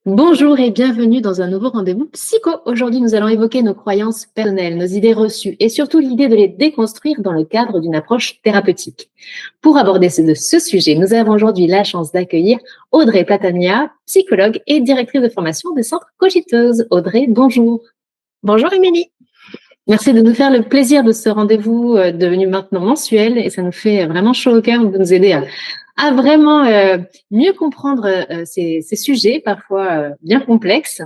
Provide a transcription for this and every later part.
Bonjour et bienvenue dans un nouveau rendez-vous psycho. Aujourd'hui, nous allons évoquer nos croyances personnelles, nos idées reçues et surtout l'idée de les déconstruire dans le cadre d'une approche thérapeutique. Pour aborder ce sujet, nous avons aujourd'hui la chance d'accueillir Audrey Platania, psychologue et directrice de formation des centres Cogiteuse. Audrey, bonjour. Bonjour Émilie. Merci de nous faire le plaisir de ce rendez-vous devenu maintenant mensuel et ça nous fait vraiment chaud au cœur de nous aider à vraiment mieux comprendre ces sujets parfois bien complexes.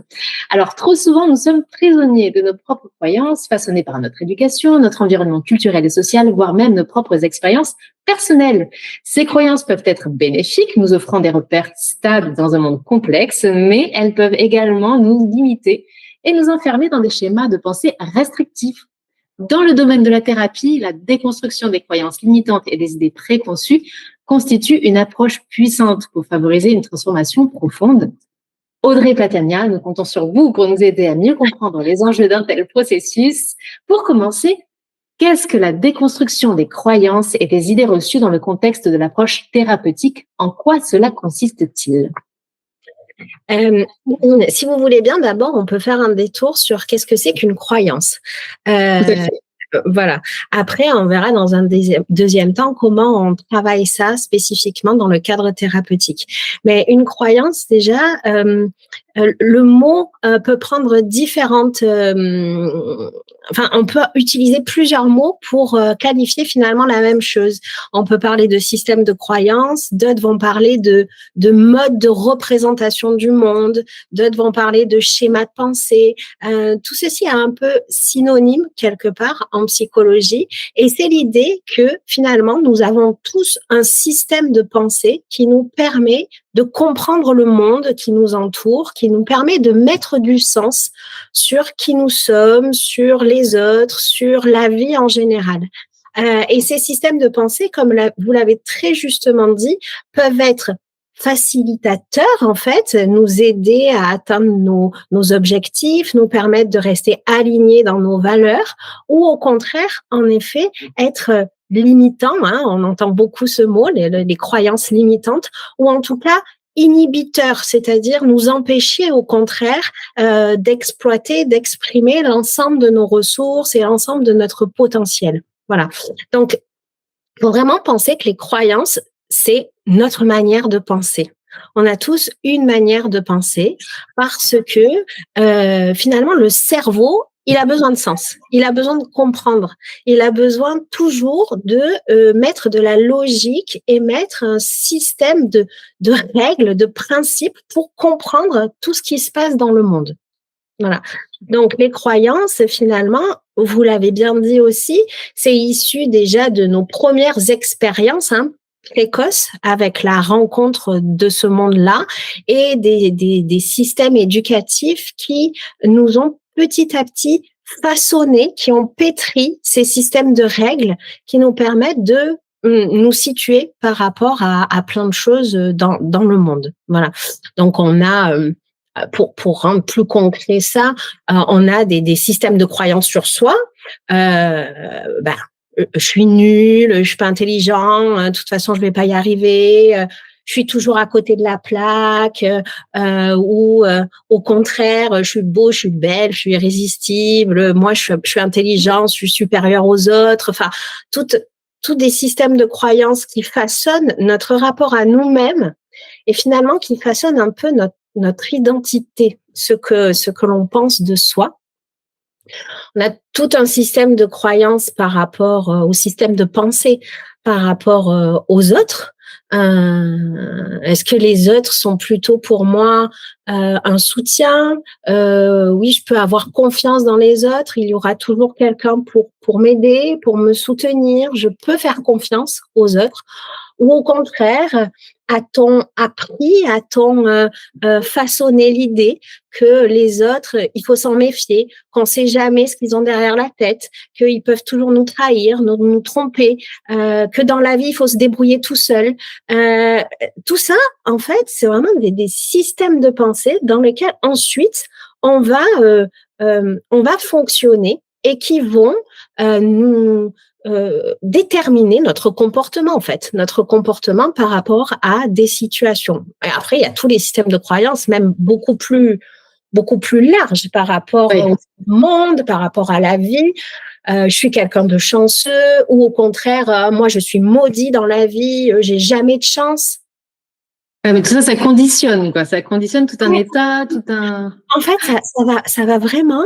Alors, trop souvent, nous sommes prisonniers de nos propres croyances, façonnées par notre éducation, notre environnement culturel et social, voire même nos propres expériences personnelles. Ces croyances peuvent être bénéfiques, nous offrant des repères stables dans un monde complexe, mais elles peuvent également nous limiter et nous enfermer dans des schémas de pensée restrictifs. Dans le domaine de la thérapie, la déconstruction des croyances limitantes et des idées préconçues constitue une approche puissante pour favoriser une transformation profonde. Audrey Platania, nous comptons sur vous pour nous aider à mieux comprendre les enjeux d'un tel processus. Pour commencer, qu'est-ce que la déconstruction des croyances et des idées reçues dans le contexte de l'approche thérapeutique? En quoi cela consiste-t-il? Si vous voulez bien, d'abord, on peut faire un détour sur qu'est-ce que c'est qu'une croyance. Voilà. Après, on verra dans un deuxième temps comment on travaille ça spécifiquement dans le cadre thérapeutique. Mais une croyance, déjà, le mot peut prendre différentes... on peut utiliser plusieurs mots pour qualifier finalement la même chose. On peut parler de système de croyance, d'autres vont parler de mode de représentation du monde, d'autres vont parler de schéma de pensée. Tout ceci est un peu synonyme quelque part en psychologie et c'est l'idée que finalement nous avons tous un système de pensée qui nous permet de comprendre le monde qui nous entoure, qui nous permet de mettre du sens sur qui nous sommes, sur les autres, sur la vie en général. Et ces systèmes de pensée, comme vous l'avez très justement dit, peuvent être facilitateurs, en fait, nous aider à atteindre nos objectifs, nous permettre de rester alignés dans nos valeurs, ou au contraire, en effet, être limitants, on entend beaucoup ce mot, les croyances limitantes, ou en tout cas inhibiteurs, c'est-à-dire nous empêcher au contraire d'exploiter, d'exprimer l'ensemble de nos ressources et l'ensemble de notre potentiel. Voilà. Donc, il faut vraiment penser que les croyances, c'est notre manière de penser. On a tous une manière de penser parce que finalement, le cerveau, il a besoin de sens, il a besoin de comprendre, il a besoin toujours de mettre de la logique et mettre un système de règles, de principes pour comprendre tout ce qui se passe dans le monde. Voilà. Donc, les croyances, finalement, vous l'avez bien dit aussi, c'est issu déjà de nos premières expériences, précoces avec la rencontre de ce monde-là et des systèmes éducatifs qui nous ont petit à petit façonné, qui ont pétri ces systèmes de règles qui nous permettent de nous situer par rapport à plein de choses dans le monde. Voilà. Donc, on a... Pour rendre plus concret ça, on a des systèmes de croyances sur soi. Je suis nulle, je suis pas intelligent, de toute façon je vais pas y arriver, je suis toujours à côté de la plaque, ou au contraire, je suis beau, je suis belle, je suis irrésistible, moi je suis intelligent, je suis supérieure aux autres. Enfin, tous des systèmes de croyances qui façonnent notre rapport à nous-mêmes et finalement qui façonnent un peu notre identité, ce que l'on pense de soi. On a tout un système de croyances par rapport au système de pensée par rapport aux autres. Est-ce que les autres sont plutôt pour moi un soutien? Oui, je peux avoir confiance dans les autres. Il y aura toujours quelqu'un pour m'aider, pour me soutenir. Je peux faire confiance aux autres. Ou au contraire, a-t-on appris, a-t-on façonné l'idée que les autres, il faut s'en méfier, qu'on ne sait jamais ce qu'ils ont derrière la tête, qu'ils peuvent toujours nous trahir, nous tromper, que dans la vie, il faut se débrouiller tout seul. Tout ça, en fait, c'est vraiment des systèmes de pensée dans lesquels ensuite, on va fonctionner et qui vont nous déterminer notre comportement, en fait, notre comportement par rapport à des situations. Et après, il y a tous les systèmes de croyances, même beaucoup plus larges par rapport Oui. au monde, par rapport à la vie. Je suis quelqu'un de chanceux, ou au contraire, moi, je suis maudit dans la vie, j'ai jamais de chance. Ouais, mais tout ça, ça conditionne, quoi. Ça conditionne tout un état, tout un. En fait, ça va vraiment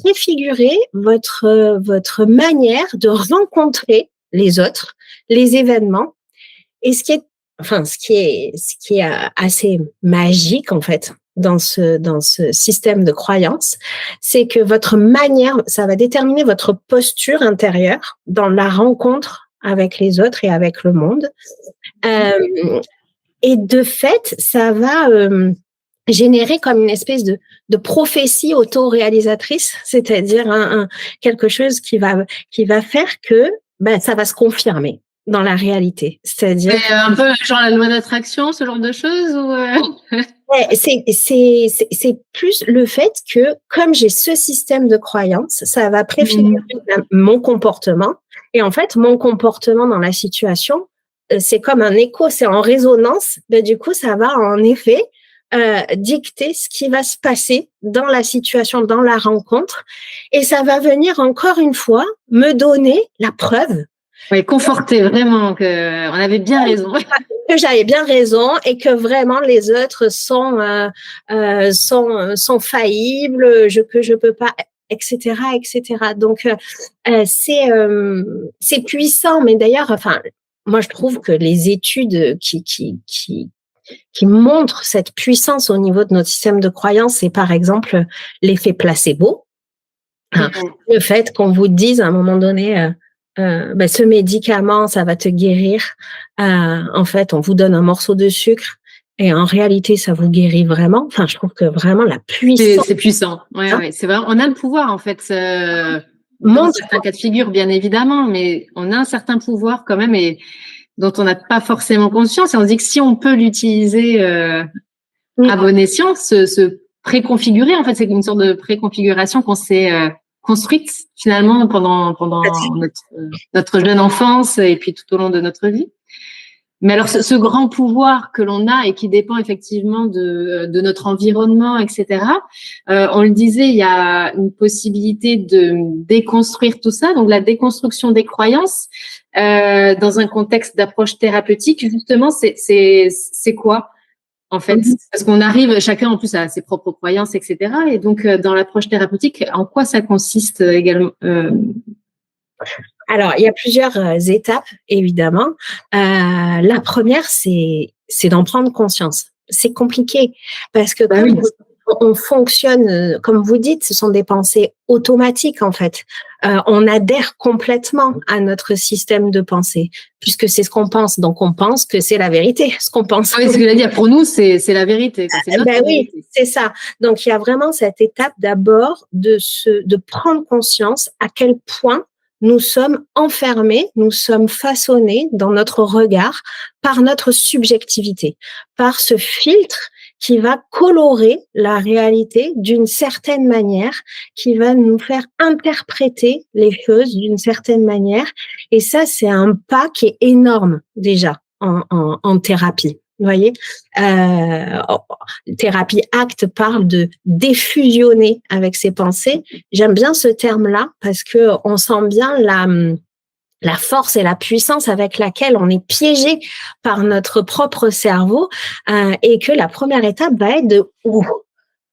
préfigurer votre manière de rencontrer les autres, les événements. Et ce qui est assez magique, en fait, dans ce système de croyance, c'est que votre manière, ça va déterminer votre posture intérieure dans la rencontre avec les autres et avec le monde. Et de fait, ça va générer comme une espèce de prophétie autoréalisatrice, c'est-à-dire quelque chose qui va faire que ça va se confirmer dans la réalité. C'est-à-dire Un peu genre la loi d'attraction, ce genre de choses ou c'est plus le fait que comme j'ai ce système de croyance, ça va préfigurer mon comportement. Et en fait, mon comportement dans la situation, c'est comme un écho, c'est en résonance. Du coup, ça va en effet dicter ce qui va se passer dans la situation, dans la rencontre. Et ça va venir encore une fois me donner la preuve. Oui, conforter vraiment qu'on avait bien raison. Que j'avais bien raison et que vraiment les autres sont faillibles, que je peux pas, etc., etc. Donc c'est puissant, mais d'ailleurs, enfin, moi je trouve que les études qui montrent cette puissance au niveau de notre système de croyance, c'est par exemple l'effet placebo. Le fait qu'on vous dise à un moment donné, ce médicament, ça va te guérir. En fait, on vous donne un morceau de sucre et en réalité, ça vous guérit vraiment. Enfin, je trouve que vraiment la puissance. C'est puissant. Ouais, c'est vrai. On a le pouvoir, en fait, dans certains cas de figure, bien évidemment, mais on a un certain pouvoir quand même et dont on n'a pas forcément conscience. Et on se dit que si on peut l'utiliser à bon escient, se préconfigurer, en fait, c'est une sorte de préconfiguration qu'on s'est construite finalement pendant notre jeune enfance et puis tout au long de notre vie. Mais alors, ce grand pouvoir que l'on a et qui dépend effectivement de notre environnement, etc., on le disait, il y a une possibilité de déconstruire tout ça. Donc, la déconstruction des croyances dans un contexte d'approche thérapeutique, justement, c'est quoi en fait? Parce qu'on arrive, chacun en plus a ses propres croyances, etc. Et donc, dans l'approche thérapeutique, en quoi ça consiste également Alors, il y a plusieurs étapes, évidemment. La première, c'est d'en prendre conscience. C'est compliqué parce que comme on fonctionne, comme vous dites, ce sont des pensées automatiques en fait. On adhère complètement à notre système de pensée puisque c'est ce qu'on pense. Donc, on pense que c'est la vérité, ce qu'on pense. Oui, ce que je veux dire, pour nous, c'est la vérité. C'est notre vérité. Oui, c'est ça. Donc, il y a vraiment cette étape d'abord de prendre conscience à quel point nous sommes enfermés, nous sommes façonnés dans notre regard par notre subjectivité, par ce filtre qui va colorer la réalité d'une certaine manière, qui va nous faire interpréter les choses d'une certaine manière. Et ça, c'est un pas qui est énorme déjà en thérapie. Vous voyez, thérapie ACT parle de défusionner avec ses pensées. J'aime bien ce terme-là parce que on sent bien la force et la puissance avec laquelle on est piégé par notre propre cerveau et que la première étape va être de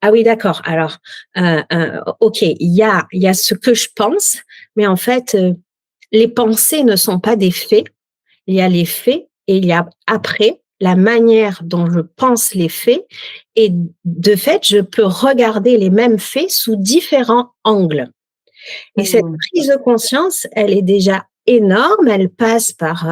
ah oui, d'accord. Alors, ok, il y a ce que je pense, mais en fait, les pensées ne sont pas des faits. Il y a les faits et il y a après la manière dont je pense les faits. Et de fait, je peux regarder les mêmes faits sous différents angles. Et cette prise de conscience, elle est déjà énorme. Elle passe par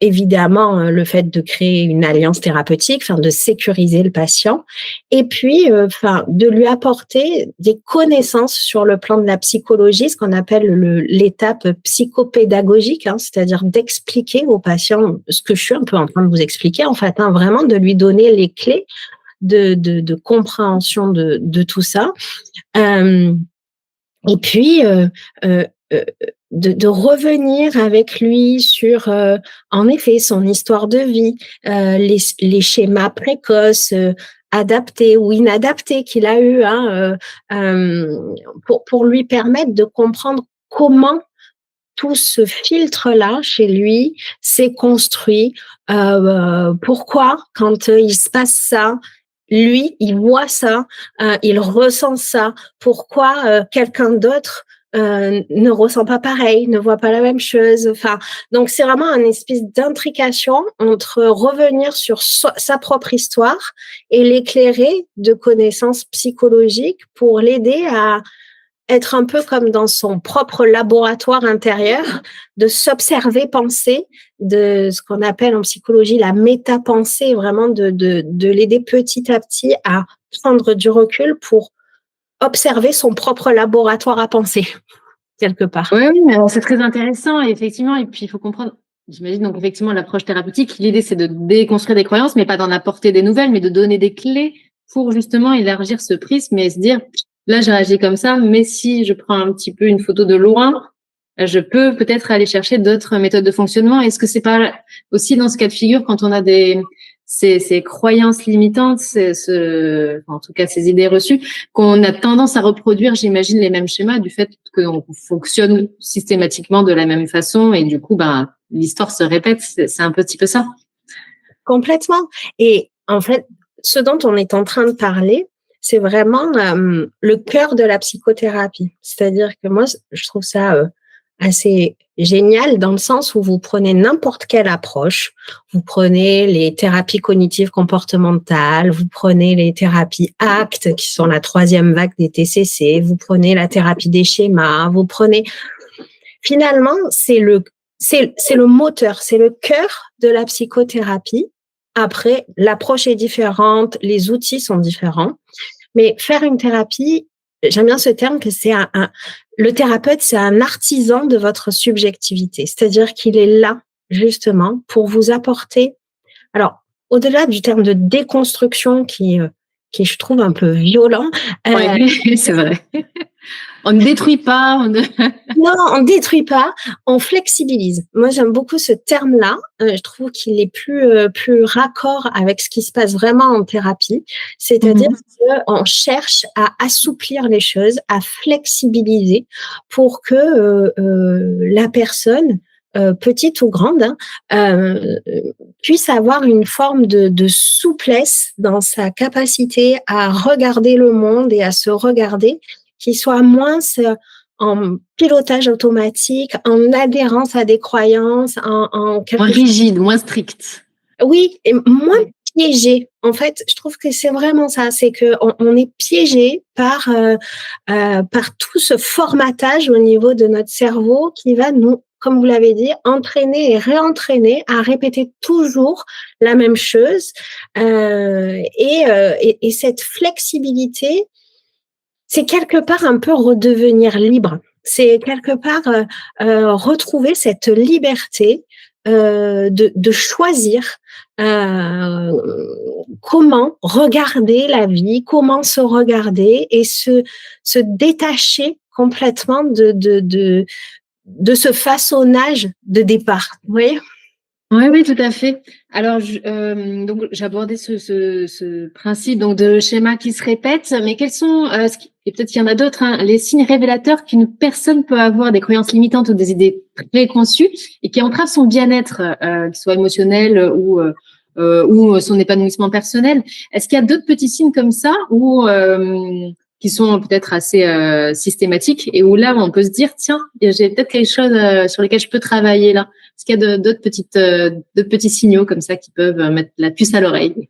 évidemment le fait de créer une alliance thérapeutique, de sécuriser le patient, et puis de lui apporter des connaissances sur le plan de la psychologie, ce qu'on appelle l'étape psychopédagogique, c'est-à-dire d'expliquer au patient ce que je suis un peu en train de vous expliquer, en fait, vraiment de lui donner les clés de compréhension de tout ça. Et puis de revenir avec lui sur, en effet, son histoire de vie, les schémas précoces, adaptés ou inadaptés qu'il a eu, hein, pour lui permettre de comprendre comment tout ce filtre-là chez lui s'est construit. Pourquoi, quand il se passe ça, lui, il voit ça, il ressent ça. Pourquoi quelqu'un d'autre ne ressent pas pareil, ne voit pas la même chose. Enfin, donc c'est vraiment une espèce d'intrication entre revenir sur sa propre histoire et l'éclairer de connaissances psychologiques pour l'aider à être un peu comme dans son propre laboratoire intérieur, de s'observer penser, de ce qu'on appelle en psychologie la métapensée, vraiment de l'aider petit à petit à prendre du recul pour observer son propre laboratoire à penser, quelque part. Oui, c'est très intéressant, effectivement. Et puis, il faut comprendre, j'imagine, donc effectivement, l'approche thérapeutique, l'idée, c'est de déconstruire des croyances, mais pas d'en apporter des nouvelles, mais de donner des clés pour justement élargir ce prisme et se dire, là, j'ai réagi comme ça, mais si je prends un petit peu une photo de loin, je peux peut-être aller chercher d'autres méthodes de fonctionnement. Est-ce que c'est pas aussi dans ce cas de figure, quand on a ces croyances limitantes, en tout cas ces idées reçues, qu'on a tendance à reproduire, j'imagine, les mêmes schémas du fait qu'on fonctionne systématiquement de la même façon et du coup, l'histoire se répète. C'est un petit peu ça. Complètement. Et en fait, ce dont on est en train de parler, c'est vraiment le cœur de la psychothérapie. C'est-à-dire que moi, je trouve ça assez génial dans le sens où vous prenez n'importe quelle approche, vous prenez les thérapies cognitives comportementales, vous prenez les thérapies ACT, qui sont la 3e vague des TCC, vous prenez la thérapie des schémas, vous prenez... Finalement, c'est le moteur, c'est le cœur de la psychothérapie. Après, l'approche est différente, les outils sont différents, mais faire une thérapie, j'aime bien ce terme que c'est le thérapeute, c'est un artisan de votre subjectivité. C'est-à-dire qu'il est là, justement, pour vous apporter, alors, au-delà du terme de déconstruction qui je trouve un peu violent. Oui, c'est vrai. On ne détruit pas. Non, on détruit pas, on flexibilise. Moi, j'aime beaucoup ce terme-là. Je trouve qu'il est plus raccord avec ce qui se passe vraiment en thérapie. C'est-à-dire qu'on cherche à assouplir les choses, à flexibiliser pour que la personne, petite ou grande, puisse avoir une forme de souplesse dans sa capacité à regarder le monde et à se regarder, qui soit moins en pilotage automatique, en adhérence à des croyances, moins rigide, moins strict. Oui, et moins piégé. En fait, je trouve que c'est vraiment ça, c'est que on est piégé par tout ce formatage au niveau de notre cerveau qui va nous, comme vous l'avez dit, entraîner et réentraîner à répéter toujours la même chose. Et cette flexibilité, c'est quelque part un peu redevenir libre. C'est quelque part retrouver cette liberté de choisir comment regarder la vie, comment se regarder et se détacher complètement de ce façonnage de départ. Vous voyez ? Oui, tout à fait. Alors, donc j'ai abordé ce principe donc de schéma qui se répète, mais quels sont, et peut-être qu'il y en a d'autres, les signes révélateurs qu'une personne peut avoir des croyances limitantes ou des idées préconçues et qui entravent son bien-être, qu'il soit émotionnel ou son épanouissement personnel. Est-ce qu'il y a d'autres petits signes comme ça ou qui sont peut-être assez systématiques et où là on peut se dire tiens, j'ai peut-être quelque chose sur lequel je peux travailler là. Est-ce qu'il y a d'autres petits signaux comme ça qui peuvent mettre la puce à l'oreille?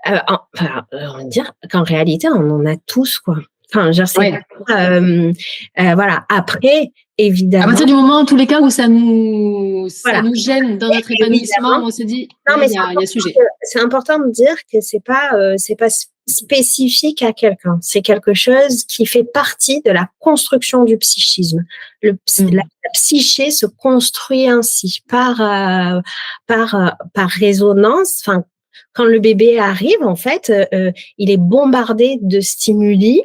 On va dire qu'en réalité, on en a tous, quoi. Enfin, je sais voilà. Après, évidemment. À partir du moment, en tous les cas, où ça nous gêne dans notre épanouissement, on se dit, il y a sujet. C'est important de dire que c'est pas spécifique à quelqu'un. C'est quelque chose qui fait partie de la construction du psychisme. La psyché se construit ainsi par résonance. Enfin, quand le bébé arrive, en fait, il est bombardé de stimuli.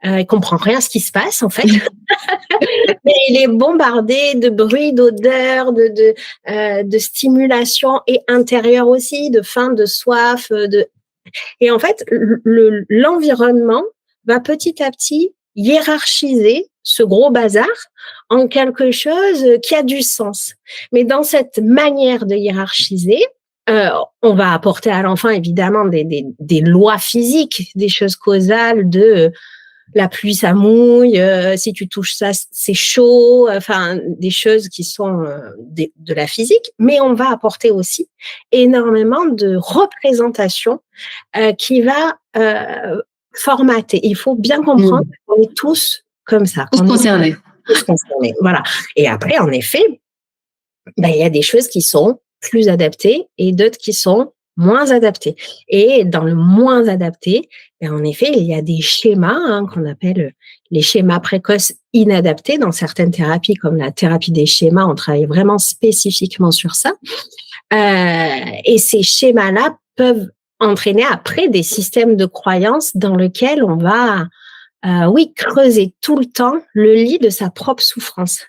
Il comprend rien à ce qui se passe en fait. Mais il est bombardé de bruits, d'odeurs, de stimulation et intérieure aussi, de faim, de soif, et en fait, l'environnement va petit à petit hiérarchiser ce gros bazar en quelque chose qui a du sens. Mais dans cette manière de hiérarchiser, on va apporter à l'enfant évidemment des lois physiques, des choses causales de la pluie ça mouille, si tu touches ça c'est chaud, enfin des choses qui sont de la physique, mais on va apporter aussi énormément de représentations qui va formater. Il faut bien comprendre qu'on est tous comme ça. Tous concernés. Tous concernés, voilà. Et après, en effet, il y a des choses qui sont plus adaptées et d'autres qui sont moins adaptées. Et dans le moins adapté, en effet, il y a des schémas qu'on appelle les schémas précoces inadaptés. Dans certaines thérapies, comme la thérapie des schémas, on travaille vraiment spécifiquement sur ça. Et ces schémas-là peuvent entraîner après des systèmes de croyances dans lesquels on va, creuser tout le temps le lit de sa propre souffrance.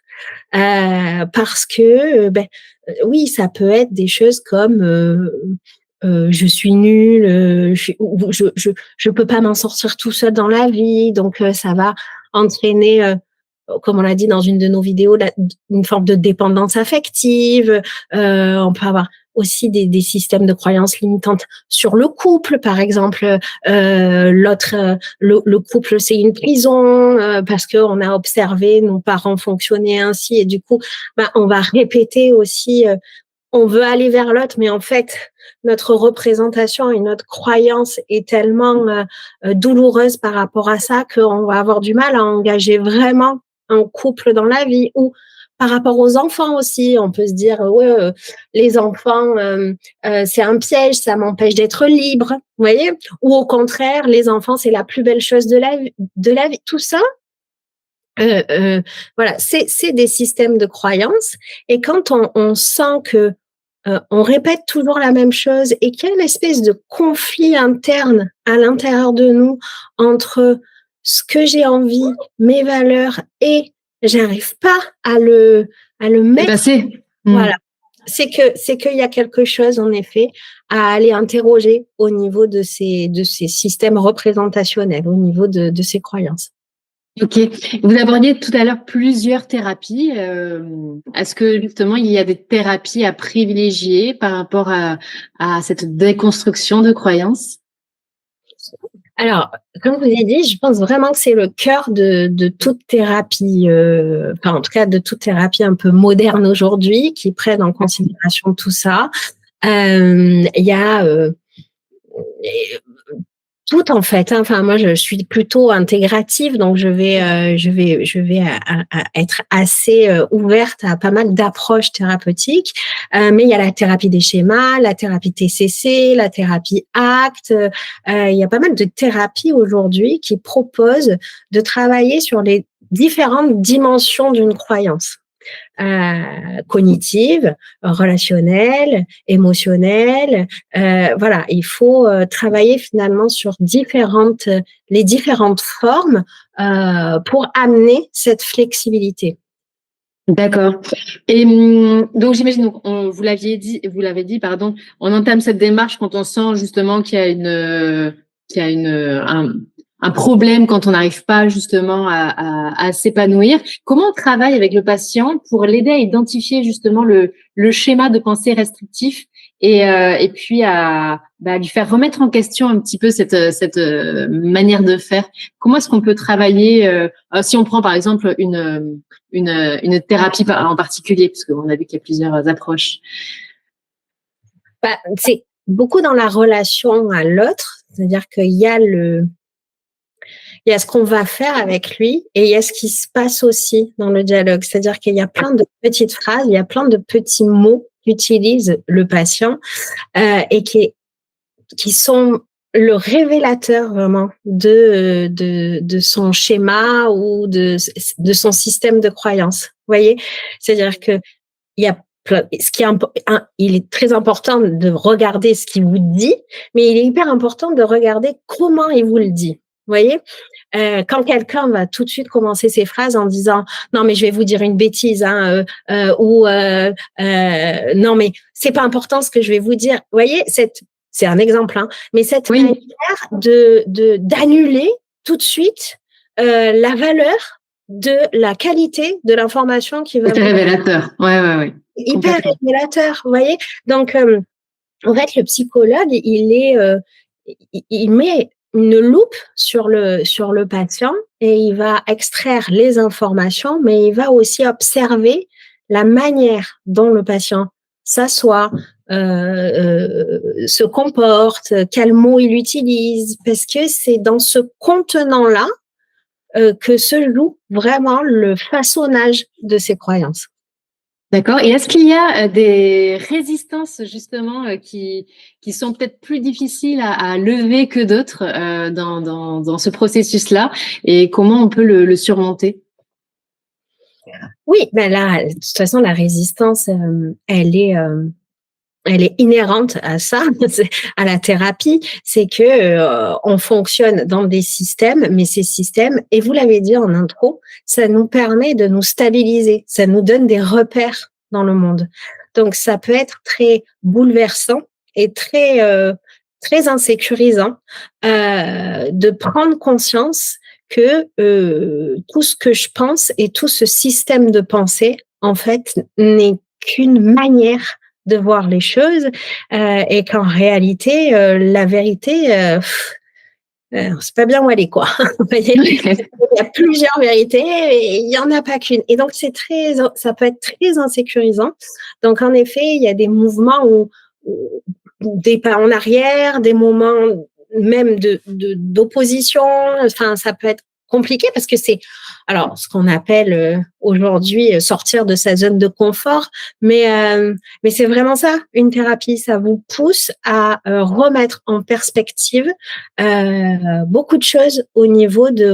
Parce que, oui, ça peut être des choses comme je suis nulle, je peux pas m'en sortir tout seul dans la vie, donc ça va entraîner, comme on l'a dit dans une de nos vidéos, une forme de dépendance affective. On peut avoir aussi des systèmes de croyances limitantes sur le couple, par exemple. Le couple, c'est une prison parce que on a observé nos parents fonctionner ainsi, et du coup, on va répéter aussi. On veut aller vers l'autre, mais en fait, notre représentation et notre croyance est tellement douloureuse par rapport à ça qu'on va avoir du mal à engager vraiment un couple dans la vie. Ou par rapport aux enfants aussi, on peut se dire les enfants c'est un piège, ça m'empêche d'être libre, vous voyez. Ou au contraire, les enfants c'est la plus belle chose de la vie. Tout ça, voilà, c'est des systèmes de croyances. Et quand on sent que on répète toujours la même chose et qu'il y a une espèce de conflit interne à l'intérieur de nous entre ce que j'ai envie, mes valeurs, et j'arrive pas à le mettre. Voilà. C'est qu'il y a quelque chose, en effet, à aller interroger au niveau de ces systèmes représentationnels, au niveau de ces croyances. Ok. Vous abordiez tout à l'heure plusieurs thérapies. Est-ce que justement il y a des thérapies à privilégier par rapport à cette déconstruction de croyances? Alors, comme je vous ai dit, je pense vraiment que c'est le cœur de toute thérapie, en tout cas de toute thérapie un peu moderne aujourd'hui, qui prennent en considération tout ça. Il y a tout en fait. Enfin, moi, je suis plutôt intégrative, donc je vais être assez ouverte à pas mal d'approches thérapeutiques. Mais il y a la thérapie des schémas, la thérapie TCC, la thérapie ACT. Il y a pas mal de thérapies aujourd'hui qui proposent de travailler sur les différentes dimensions d'une croyance. Cognitive, relationnelle, émotionnelle. Voilà, il faut travailler finalement sur les différentes formes pour amener cette flexibilité. D'accord. Et donc j'imagine, vous l'avez dit, pardon, on entame cette démarche quand on sent justement qu'il y a un problème, quand on n'arrive pas justement à s'épanouir. Comment on travaille avec le patient pour l'aider à identifier justement le schéma de pensée restrictif et puis à lui faire remettre en question un petit peu cette manière de faire? Comment est-ce qu'on peut travailler si on prend par exemple une thérapie en particulier, parce qu'on a vu qu'il y a plusieurs approches? C'est beaucoup dans la relation à l'autre, c'est-à-dire qu'il y a il y a ce qu'on va faire avec lui et il y a ce qui se passe aussi dans le dialogue. C'est-à-dire qu'il y a plein de petites phrases, il y a plein de petits mots qu'utilise le patient et qui sont le révélateur vraiment de son schéma ou de son système de croyance. Vous voyez? C'est-à-dire que il y a il est très important de regarder ce qu'il vous dit, mais il est hyper important de regarder comment il vous le dit. voyez? Quand quelqu'un va tout de suite commencer ses phrases en disant non mais je vais vous dire une bêtise hein, non mais c'est pas important ce que je vais vous dire. Vous voyez, c'est un exemple, hein, mais cette Oui, manière d'annuler tout de suite la valeur de la qualité de l'information qui va c'est vous révélateur. Ouais, hyper complètement. révélateur, vous voyez. Donc en fait, le psychologue, il met une loupe sur le patient et il va extraire les informations, mais il va aussi observer la manière dont le patient s'assoit, se comporte, quels mots il utilise, parce que c'est dans ce contenant-là que se joue vraiment le façonnage de ses croyances. D'accord. Et est-ce qu'il y a des résistances justement qui sont peut-être plus difficiles à lever que d'autres dans ce processus-là et comment on peut le surmonter? Oui, ben là, de toute façon, la résistance, elle est inhérente à ça, à la thérapie. C'est que on fonctionne dans des systèmes, mais ces systèmes, et vous l'avez dit en intro, ça nous permet de nous stabiliser, ça nous donne des repères dans le monde. Donc ça peut être très bouleversant et très insécurisant de prendre conscience que tout ce que je pense et tout ce système de pensée, en fait, n'est qu'une manière de voir les choses et qu'en réalité, la vérité, on sait pas bien où elle est, quoi. Vous voyez, il y a plusieurs vérités et il y en a pas qu'une. Et donc ça peut être très insécurisant. Donc en effet, il y a des mouvements où des pas en arrière, des moments même d'opposition. Enfin, ça peut être compliqué parce que c'est alors ce qu'on appelle aujourd'hui sortir de sa zone de confort, mais c'est vraiment ça, une thérapie, ça vous pousse à remettre en perspective beaucoup de choses au niveau de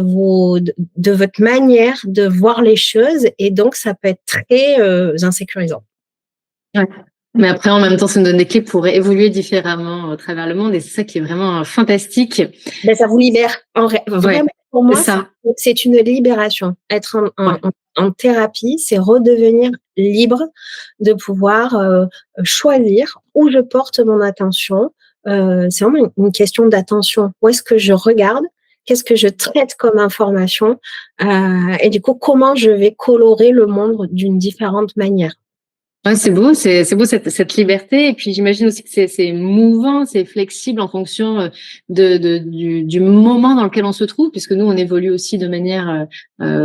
votre manière de voir les choses et donc ça peut être très insécurisant. Ouais. Mais après, en même temps, ça nous donne des clés pour évoluer différemment à travers le monde et c'est ça qui est vraiment fantastique. Ben, ça vous libère. Vraiment, pour C'est moi, ça. c'est une libération. Être Ouais. en thérapie, c'est redevenir libre de pouvoir choisir où je porte mon attention. C'est vraiment une question d'attention. Où est-ce que je regarde? Qu'est-ce que je traite comme information? Et du coup, comment je vais colorer le monde d'une différente manière? Ouais, c'est beau cette liberté. Et puis j'imagine aussi que c'est mouvant, c'est flexible en fonction du moment dans lequel on se trouve, puisque nous on évolue aussi de manière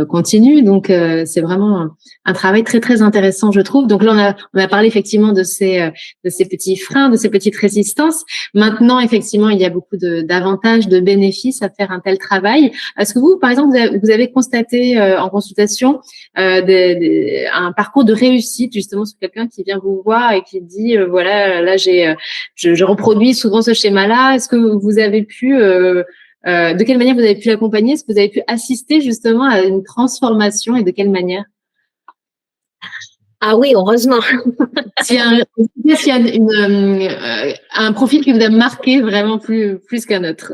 continue. Donc c'est vraiment un travail très très intéressant, je trouve. Donc là on a parlé effectivement de ces petits freins, de ces petites résistances. Maintenant effectivement il y a beaucoup d'avantages, de bénéfices à faire un tel travail. Est-ce que vous, par exemple, vous avez constaté en consultation un parcours de réussite justement sur quelqu'un qui vient vous voir et qui dit voilà, là je reproduis souvent ce schéma-là. Est-ce que vous avez pu de quelle manière vous avez pu l'accompagner? Est-ce que vous avez pu assister justement à une transformation et de quelle manière? Ah oui, heureusement. S'il y a un profil qui vous a marqué vraiment plus qu'un autre.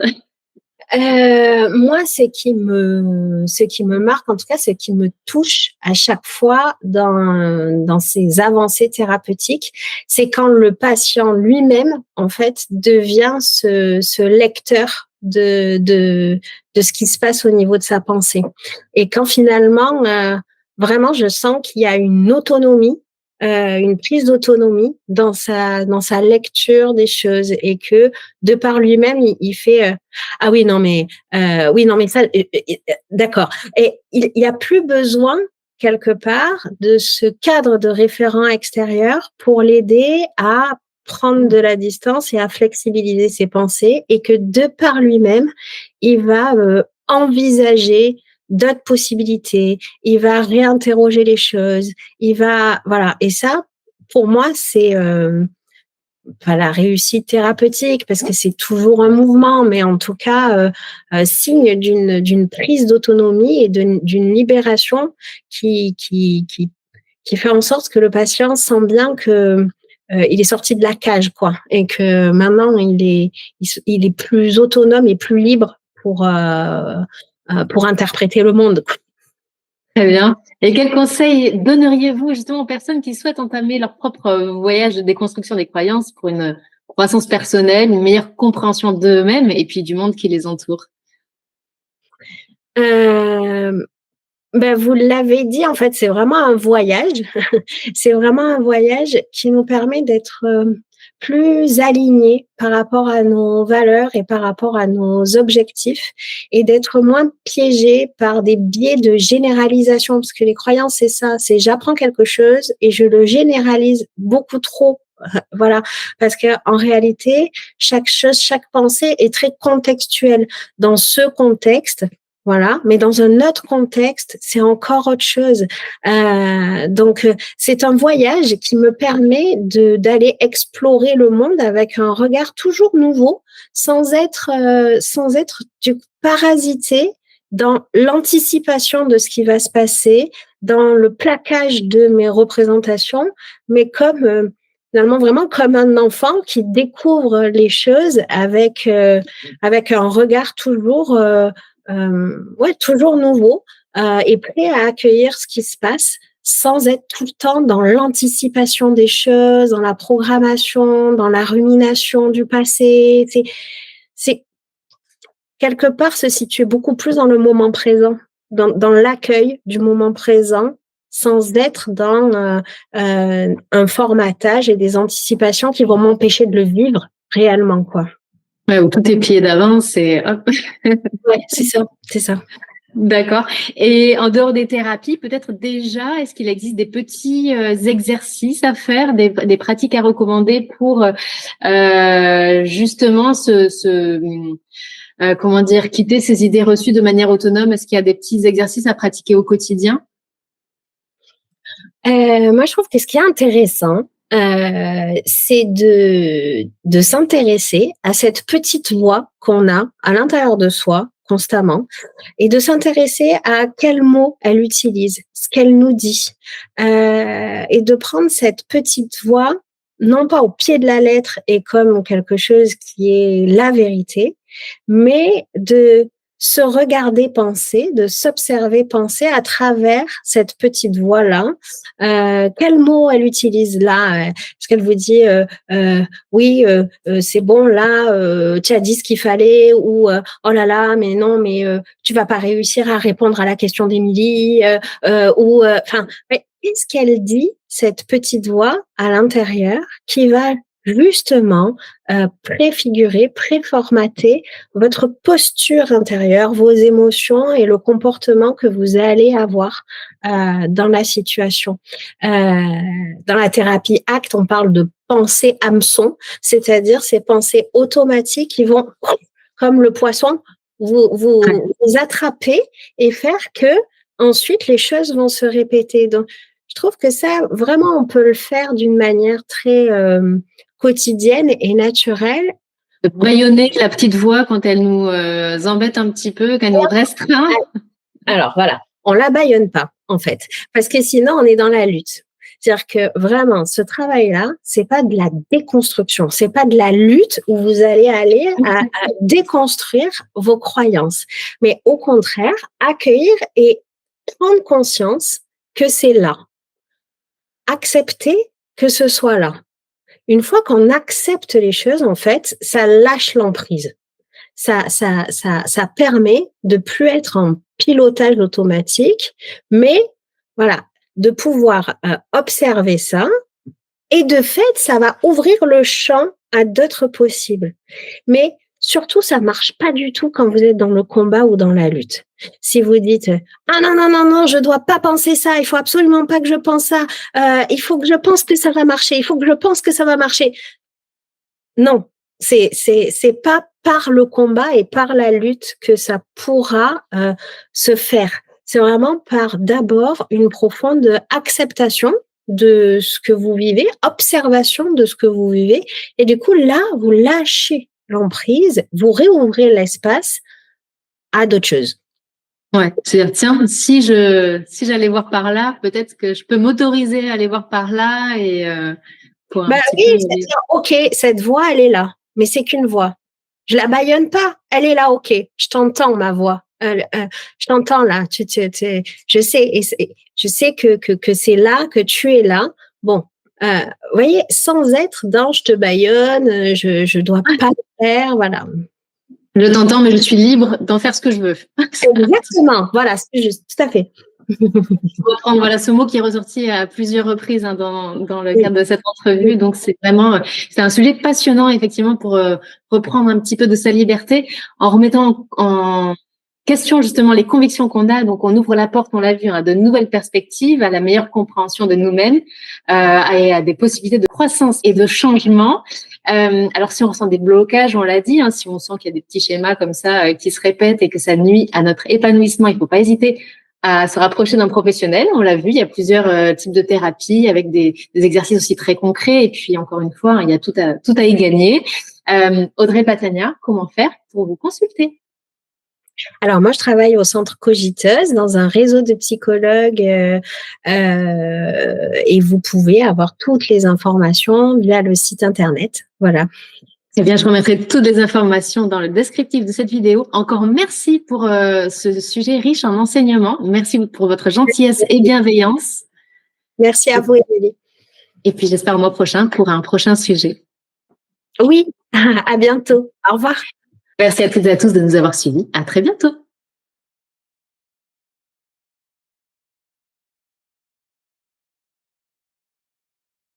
Moi, ce qui me marque, en tout cas, ce qui me touche à chaque fois dans ces avancées thérapeutiques, c'est quand le patient lui-même, en fait, devient ce lecteur de ce qui se passe au niveau de sa pensée. Et quand finalement, vraiment, je sens qu'il y a une autonomie, une prise d'autonomie dans sa lecture des choses et que de par lui-même, il fait ah oui, non, mais oui, non, mais ça, d'accord. Et il n'y a plus besoin, quelque part, de ce cadre de référent extérieur pour l'aider à prendre de la distance et à flexibiliser ses pensées et que de par lui-même, il va envisager d'autres possibilités, il va réinterroger les choses, il va, voilà. Et ça, pour moi, c'est pas la réussite thérapeutique parce que c'est toujours un mouvement, mais en tout cas signe d'une prise d'autonomie et d'une libération qui fait en sorte que le patient sent bien que il est sorti de la cage, quoi, et que maintenant il est plus autonome et plus libre pour interpréter le monde. Très bien. Et quels conseils donneriez-vous justement aux personnes qui souhaitent entamer leur propre voyage de déconstruction des croyances pour une croissance personnelle, une meilleure compréhension d'eux-mêmes et puis du monde qui les entoure? Vous l'avez dit, en fait, c'est vraiment un voyage. C'est vraiment un voyage qui nous permet d'être plus alignés par rapport à nos valeurs et par rapport à nos objectifs et d'être moins piégés par des biais de généralisation. Parce que les croyances, c'est ça, c'est j'apprends quelque chose et je le généralise beaucoup trop. Voilà, parce que en réalité, chaque chose, chaque pensée est très contextuelle. Dans ce contexte, voilà, mais dans un autre contexte, c'est encore autre chose. Donc, c'est un voyage qui me permet d'aller explorer le monde avec un regard toujours nouveau, sans être parasité dans l'anticipation de ce qui va se passer, dans le plaquage de mes représentations, mais comme finalement vraiment comme un enfant qui découvre les choses avec un regard toujours toujours nouveau et prêt à accueillir ce qui se passe sans être tout le temps dans l'anticipation des choses, dans la programmation, dans la rumination du passé. C'est quelque part se situer beaucoup plus dans le moment présent, dans l'accueil du moment présent, sans être dans un formatage et des anticipations qui vont m'empêcher de le vivre réellement, quoi. Ouais, où tout est plié d'avance et hop. Ouais, c'est ça. D'accord. Et en dehors des thérapies, peut-être déjà, est-ce qu'il existe des petits exercices à faire, des pratiques à recommander pour justement comment dire, quitter ces idées reçues de manière autonome? Est-ce qu'il y a des petits exercices à pratiquer au quotidien? Moi, je trouve que ce qui est intéressant, c'est de s'intéresser à cette petite voix qu'on a à l'intérieur de soi constamment et de s'intéresser à quels mots elle utilise, ce qu'elle nous dit, et de prendre cette petite voix non pas au pied de la lettre et comme quelque chose qui est la vérité, mais de se regarder penser, de s'observer penser à travers cette petite voix-là. Quel mot elle utilise là? Est-ce qu'elle vous dit oui, c'est bon là, tu as dit ce qu'il fallait ou oh là là, mais non, mais tu vas pas réussir à répondre à la question d'Émilie ou enfin, qu'est-ce qu'elle dit cette petite voix à l'intérieur qui va justement préfigurer, préformater votre posture intérieure, vos émotions et le comportement que vous allez avoir dans la situation. Dans la thérapie ACT, on parle de pensée hameçon, c'est-à-dire ces pensées automatiques qui vont, comme le poisson, vous attraper et faire que ensuite les choses vont se répéter. Donc, je trouve que ça, vraiment, on peut le faire d'une manière très quotidienne et naturelle. De bâillonner la petite voix quand elle nous embête un petit peu, qu'elle nous restreint. Alors voilà, on la bâillonne pas en fait, parce que sinon on est dans la lutte. C'est-à-dire que vraiment, ce travail-là, c'est pas de la déconstruction, c'est pas de la lutte où vous allez aller à déconstruire vos croyances, mais au contraire, accueillir et prendre conscience que c'est là. Accepter que ce soit là. Une fois qu'on accepte les choses, en fait, ça lâche l'emprise. Ça permet de plus être en pilotage automatique, mais voilà, de pouvoir observer ça. Et de fait, ça va ouvrir le champ à d'autres possibles. Mais surtout, ça marche pas du tout quand vous êtes dans le combat ou dans la lutte. Si vous dites ah non non non non, je dois pas penser ça, il faut absolument pas que je pense ça, il faut que je pense que ça va marcher, il faut que je pense que ça va marcher. Non, c'est pas par le combat et par la lutte que ça pourra se faire. C'est vraiment par d'abord une profonde acceptation de ce que vous vivez, observation de ce que vous vivez, et du coup là, vous lâchez l'emprise, vous réouvrez l'espace à d'autres choses. Ouais, c'est-à-dire, tiens, si j'allais voir par là, peut-être que je peux m'autoriser à aller voir par là et pour un petit oui, peu. c'est-à-dire, ok, cette voix, elle est là, mais c'est qu'une voix. Je la bâillonne pas. Elle est là, ok. Je t'entends, ma voix. Je t'entends là. Je sais, je sais que c'est là, que tu es là. Bon, vous voyez, sans être dans je te bâillonne, je dois pas le faire, voilà. Je t'entends, mais je suis libre d'en faire ce que je veux. Exactement, voilà, c'est juste, tout à fait. Reprendre voilà ce mot qui est ressorti à plusieurs reprises dans le cadre de cette entrevue. Donc c'est un sujet passionnant effectivement pour reprendre un petit peu de sa liberté en remettant en question justement les convictions qu'on a. Donc on ouvre la porte, on l'a vu, à de nouvelles perspectives, à la meilleure compréhension de nous-mêmes, et à des possibilités de croissance et de changement. Alors si on ressent des blocages, on l'a dit, si on sent qu'il y a des petits schémas comme ça qui se répètent et que ça nuit à notre épanouissement, il ne faut pas hésiter à se rapprocher d'un professionnel. On l'a vu, il y a plusieurs types de thérapies avec des exercices aussi très concrets. Et puis, encore une fois, il y a tout à y gagner. Audrey Patania, comment faire pour vous consulter? Alors, moi, je travaille au Centre Cogiteuse dans un réseau de psychologues et vous pouvez avoir toutes les informations via le site Internet. Voilà. Eh bien, je remettrai toutes les informations dans le descriptif de cette vidéo. Encore merci pour ce sujet riche en enseignements. Merci pour votre gentillesse et bienveillance. Merci à vous, Émilie. Et puis, j'espère au mois prochain pour un prochain sujet. Oui, à bientôt. Au revoir. Merci à toutes et à tous de nous avoir suivis. À très bientôt.